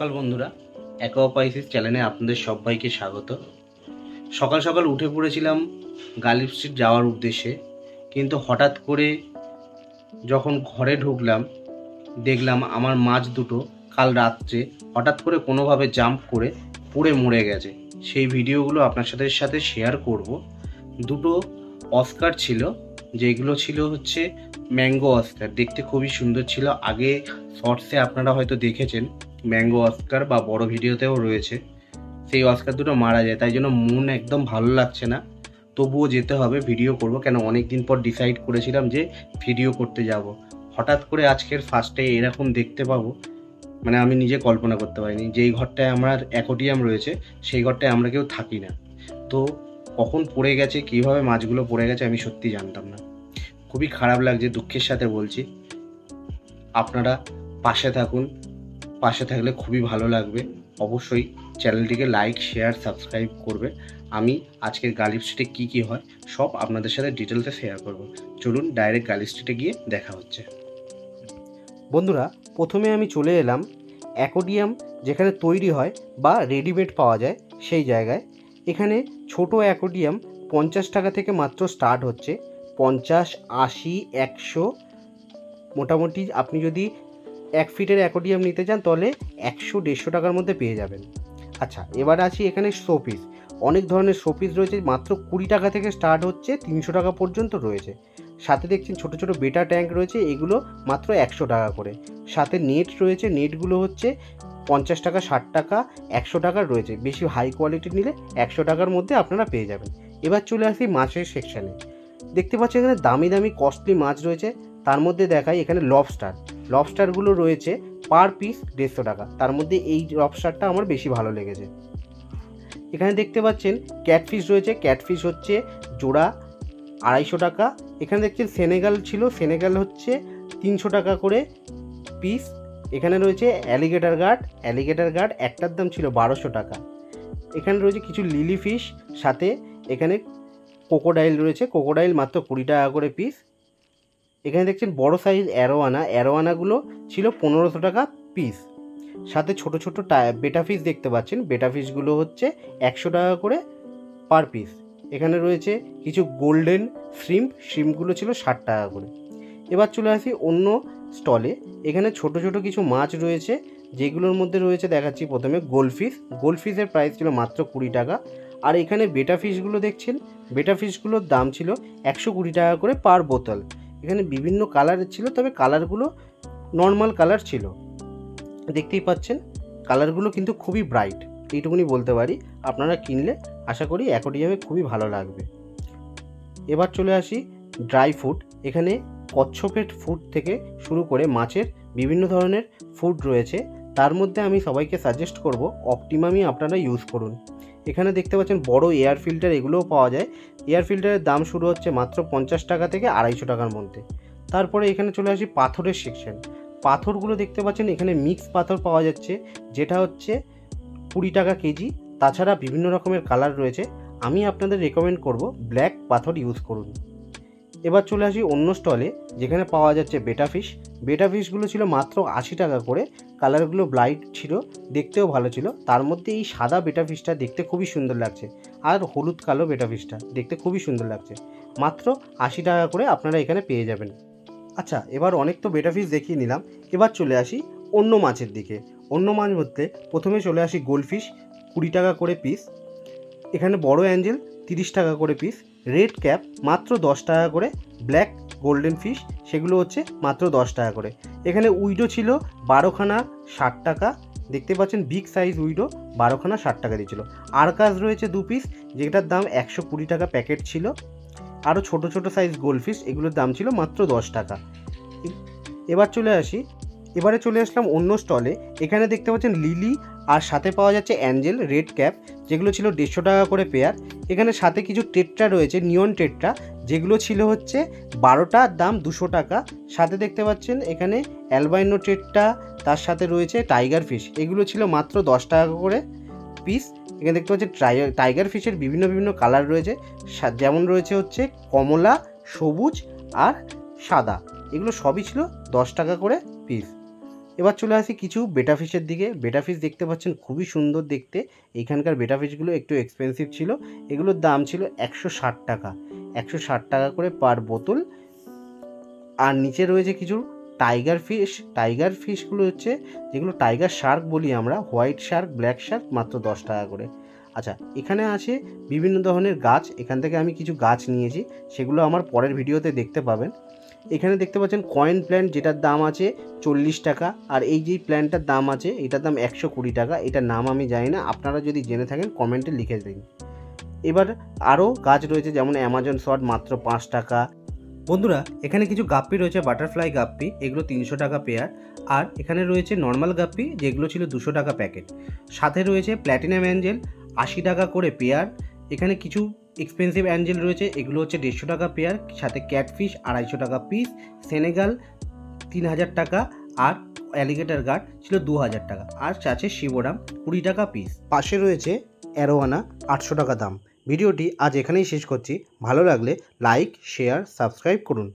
সকাল বন্ধুরা, অ্যাকোয়াপাইসিস চ্যানেলে আপনাদের সবাইকে স্বাগত। সকাল সকাল উঠে পড়েছিলাম গালিব স্ট্রিট যাওয়ার উদ্দেশ্যে, কিন্তু হঠাৎ করে যখন ঘরে ঢুকলাম দেখলাম আমার মাছ দুটো কাল রাত্রে হঠাৎ করে কোনোভাবে জাম্প করে পড়ে মরে গেছে। সেই ভিডিওগুলো আপনার সাথে শেয়ার করব। দুটো অস্কার ছিল, যেগুলো ছিল হচ্ছে ম্যাঙ্গো অস্কার, দেখতে খুবই সুন্দর ছিল। আগে শর্টসে আপনারা হয়তো দেখেছেন ম্যাঙ্গো অস্কার, বা বড় ভিডিওতেও রয়েছে। সেই অস্কার দুটো মারা যায়, তাই জন্য মন একদম ভালো লাগছে না, তবুও যেতে হবে, ভিডিও করব। কেন অনেক দিন পর ডিসাইড করেছিলাম যে ভিডিও করতে যাব। হঠাৎ করে আজকের ফার্স্টে এরকম দেখতে পাবো, মানে আমি নিজে কল্পনা করতে পারিনি। যেই ঘরটায় আমার অ্যাকোয়ারিয়াম রয়েছে সেই ঘরটায় আমরা কেউ থাকি না, তো কখন পড়ে গেছে, কীভাবে মাছগুলো পড়ে গেছে আমি সত্যি জানতাম না। খুবই খারাপ লাগছে, দুঃখের সাথে বলছি। আপনারা পাশে থাকুন, পাশে থাকলে খুবই ভালো লাগবে। অবশ্যই চ্যানেলটিকে লাইক, শেয়ার, সাবস্ক্রাইব করবে। আমি আজকের গালিব স্ট্রিটে কী হয় সব আপনাদের সাথে ডিটেলসে শেয়ার করব। চলুন ডাইরেক্ট গালিব স্ট্রিটে গিয়ে দেখা হচ্ছে। বন্ধুরা, প্রথমে আমি চলে এলাম অ্যাকোয়ারিয়াম যেখানে তৈরি হয় বা রেডিমেড পাওয়া যায় সেই জায়গায়। এখানে ছোট অ্যাকোয়ারিয়াম 50 টাকা থেকে মাত্র স্টার্ট হচ্ছে। 50, 80, 100, মোটামুটি আপনি যদি 1 ফিটের অ্যাকোয়ারিয়াম নিতে চান তাহলে 100-150 টাকার মধ্যে পেয়ে যাবেন। আচ্ছা, এবার আসি এখানে শোপিস। অনেক ধরনের শোপিস রয়েছে, মাত্র 20 টাকা থেকে স্টার্ট হচ্ছে, 300 টাকা পর্যন্ত রয়েছে। সাথে দেখছেন ছোট ছোট বেটা ট্যাঙ্ক রয়েছে, এগুলো মাত্র 100 টাকা করে। সাথে নেট রয়েছে, নেটগুলো হচ্ছে 50 টাকা, 60 টাকা, 100 টাকার রয়েছে। বেশি হাই কোয়ালিটির নিলে 100 টাকার মধ্যে আপনারা পেয়ে যাবেন। এবার চলে আসি মাছের সেকশানে। দেখতে পাচ্ছেন এখানে দামি দামি কস্টলি মাছ রয়েছে। তার মধ্যে দেখাই এখানে লবস্টারগুলো রয়েছে পার পিস 150 টাকা। তার মধ্যে এই লবস্টারটা আমার বেশি ভালো লেগেছে। এখানে দেখতে পাচ্ছেন ক্যাটফিশ রয়েছে, ক্যাটফিশ হচ্ছে জোড়া 250 টাকা। এখানে দেখছেন সেনেগাল ছিল, সেনেগাল হচ্ছে 300 টাকা করে পিস। এখানে রয়েছে অ্যালিগেটর গার্ড, একটার দাম ছিল 1200 টাকা। এখানে রয়েছে কিছু লিলি ফিশ, সাথে এখানে কোকোডাইল রয়েছে, কোকোডাইল মাত্র 20 টাকা করে পিস। এখানে দেখছেন বড় সাইজ অ্যারোয়ানাগুলো ছিল 1500 টাকা পিস। সাথে ছোট ছোট বেটা ফিশ দেখতে পাচ্ছেন, বেটা ফিশগুলো হচ্ছে 100 টাকা করে পার পিস। এখানে রয়েছে কিছু গোল্ডেন শ্রিম্পগুলো ছিল 60 টাকা করে। এবার চলে আসি অন্য স্টলে। এখানে ছোট ছোট কিছু মাছ রয়েছে, যেগুলোর মধ্যে রয়েছে দেখাচ্ছি। প্রথমে গোল্ডফিশের প্রাইস ছিল মাত্র 20 টাকা। আর এখানে বেটা ফিশগুলো দেখছেন, বেটা ফিশগুলোর দাম ছিল 120 টাকা করে পার বোতল। এখানে বিভিন্ন কালারের ছিল, তবে কালারগুলো নর্মাল কালার ছিল। দেখতেই পাচ্ছেন কালারগুলো কিন্তু খুবই ব্রাইট, এইটুকুনি বলতে পারি। আপনারা কিনলে আশা করি অ্যাকোয়ারিয়ামে খুবই ভালো লাগবে। এবার চলে আসি ড্রাই ফুড। এখানে কচ্ছপের ফুড থেকে শুরু করে মাছের বিভিন্ন ধরনের ফুড রয়েছে। তার মধ্যে আমি সবাইকে সাজেস্ট করব অপটিমামই আপনারা ইউজ করুন। এখানে দেখতে পাচ্ছেন বড় এয়ার ফিল্টার, এগুলোও পাওয়া যায়। এয়ার ফিল্টারের দাম শুরু হচ্ছে মাত্র 50 টাকা থেকে 250 টাকার মধ্যে। তারপরে এখানে চলে আসি পাথরের সেকশন। পাথরগুলো দেখতে পাচ্ছেন এখানে মিক্স পাথর পাওয়া যাচ্ছে, যেটা হচ্ছে 20 টাকা কেজি। তাছাড়া বিভিন্ন রকমের কালার রয়েছে। আমি আপনাদের রেকমেন্ড করব ব্ল্যাক পাথর ইউজ করুন। এবার চলে আসি অন্য স্টলে, যেখানে পাওয়া যাচ্ছে বেটা ফিশগুলো ছিল মাত্র 80 টাকা করে। কালারগুলো ব্রাইট ছিল, দেখতেও ভালো ছিল। তার মধ্যে এই সাদা বেটা ফিশটা দেখতে খুবই সুন্দর লাগছে, আর হলুদ কালো বেটা ফিশটা দেখতে খুবই সুন্দর লাগছে। মাত্র 80 টাকা করে আপনারা এখানে পেয়ে যাবেন। আচ্ছা, এবার অনেক তো বেটা ফিশ দেখিয়ে নিলাম। এবার চলে আসি অন্য মাছের দিকে। অন্য মাছ বলতে প্রথমে চলে আসি গোল্ডফিশ, 20 টাকা করে পিস। এখানে বড় অ্যাঞ্জেল 30 টাকা করে পিস। রেড ক্যাপ মাত্র 10 টাকা করে। ব্ল্যাক গোল্ডেন ফিশ সেগুলো হচ্ছে মাত্র 10 টাকা করে। এখানে উইডো ছিল 12খানা 60 টাকা। দেখতে পাচ্ছেন বিগ সাইজ উইডো 12খানা 60 টাকা দিয়েছিল। আরকাস রয়েছে 2 পিস, যেটার দাম 120 টাকা প্যাকেট ছিল। আরও ছোট ছোট সাইজ গোল্ডফিশ, এগুলোর দাম ছিল মাত্র 10 টাকা। এবারে চলে আসলাম অন্য স্টলে। এখানে দেখতে পাচ্ছেন লিলি, আর সাথে পাওয়া যাচ্ছে অ্যাঞ্জেল রেড ক্যাপ, যেগুলো ছিল 150 টাকা করে পেয়ার। এখানে সাথে কিছু টেট্রা রয়েছে, নিয়ন টেট্রা, যেগুলো ছিল হচ্ছে 12টার দাম 200 টাকা। সাথে দেখতে পাচ্ছেন এখানে অ্যালবাইনো টেট্রা, তার সাথে রয়েছে টাইগার ফিশ, এগুলো ছিল মাত্র 10 টাকা করে পিস। এখানে দেখতে পাচ্ছেন টাইগার ফিশের বিভিন্ন কালার রয়েছে, যেমন রয়েছে হচ্ছে কমলা, সবুজ আর সাদা। এগুলো সবই ছিল 10 টাকা করে পিস। এবার চলে আসি কিছু বেটা ফিশের দিকে। বেটা ফিশ দেখতে পাচ্ছেন খুবই সুন্দর দেখতে। এইখানকার বেটা ফিশগুলো একটু এক্সপেন্সিভ ছিল, এগুলোর দাম ছিল 160 টাকা, 160 টাকা করে পার বোতল। আর নিচে রয়েছে কিছু টাইগার ফিশ। টাইগার ফিশগুলো হচ্ছে যেগুলো টাইগার শার্ক বলি আমরা, হোয়াইট শার্ক, ব্ল্যাক শার্ক, মাত্র 10 টাকা করে। আচ্ছা, এখানে আছে বিভিন্ন ধরনের গাছ। এখান থেকে আমি কিছু গাছ নিয়েছি, সেগুলো আমার পরের ভিডিওতে দেখতে পাবেন। এখানে দেখতে পাচ্ছেন কয়েন প্ল্যান্ট, যেটার দাম আছে 40 টাকা। আর এই যে প্ল্যান্টটার দাম আছে, এটার দাম 120 টাকা। এটার নাম আমি জানি না, আপনারা যদি জেনে থাকেন কমেন্টে লিখে দিন। এবার আরও গাছ রয়েছে, যেমন অ্যামাজন শর্ট, মাত্র 5 টাকা। বন্ধুরা, এখানে কিছু গাপ্পি রয়েছে, বাটারফ্লাই গাপ্পি, এগুলো 300 টাকা পেয়ার। আর এখানে রয়েছে নর্মাল গাপ্পি, যেগুলো ছিল 200 টাকা প্যাকেট। সাথে রয়েছে প্ল্যাটিনাম অ্যাঞ্জেল, 80 টাকা করে পেয়ার। এখানে কিছু এক্সপেন্সিভ অ্যাঞ্জেল রয়েছে, এগুলো হচ্ছে 150 টাকা পেয়ার। সাথে ক্যাটফিশ 250 টাকা পিস, সেনেগাল 3000 টাকা, আর অ্যালিগেটর গার্ড ছিল 2000 টাকা। আর আছে শিবোরাম 20 টাকা পিস। পাশে রয়েছে অ্যারোয়ানা, 800 টাকা দাম। ভিডিওটি আজ এখানেই শেষ করছি। ভালো লাগলে লাইক, শেয়ার, সাবস্ক্রাইব করুন।